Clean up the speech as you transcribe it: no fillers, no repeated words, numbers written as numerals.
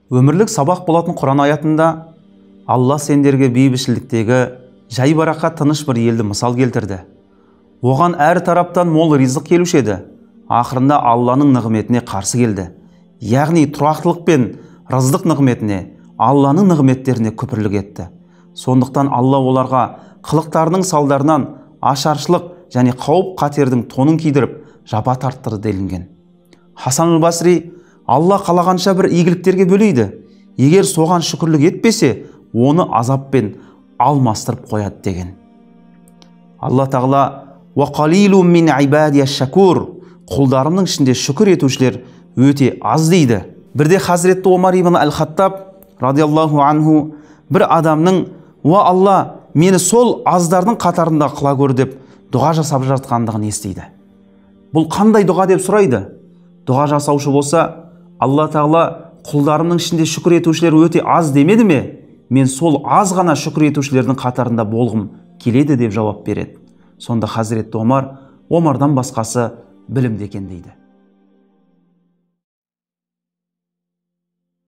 Өмірлік сабақ болатын Құран аятында Алла сендерге бейбітшіліктегі жай барақат тыныш бір елді мысал келтірді. Оған әр тараптан мол ризық келуші еді. Ақырында Алланың нығметіне қарсы келді. Яғни тұрақтылық пен рыздық нығметіне, Алланың нығметтеріне күпірлік етті. Сондықтан Алла оларға қылықтарының салдарынан ашаршылық және қауіп қатердің тонын кидіріп, жапа тарттырды делінген. Хасан аль-Басри Алла қалағанша бір игіліктерге бөлейді. Егер соған шүкірлік етпесе, оны азаппен алмастырып қояды деген. Алла тағала «Уақалилу мин ибадия шакур» құлдарымның ішінде шүкір етушілер өте аз дейді. Бірде Хазіретті Омар ибн Аль-Хаттаб радиаллаху анху бір адамның «Уа Алла, мені сол аздардың қатарында қыла көр» деп дұға жасап жатқандығын естиді. Бұл қандай дұға деп сұрайды. Дұға жасаушы болса, Алла тағала құлдарымның ішінде шүкір етушілер өте аз демеді ме? Мен сол аз ғана шүкір етушілердің қатарында болғым келеді деп жауап береді. Сонда Хазіретті Омардан басқасы білімді екен дейді.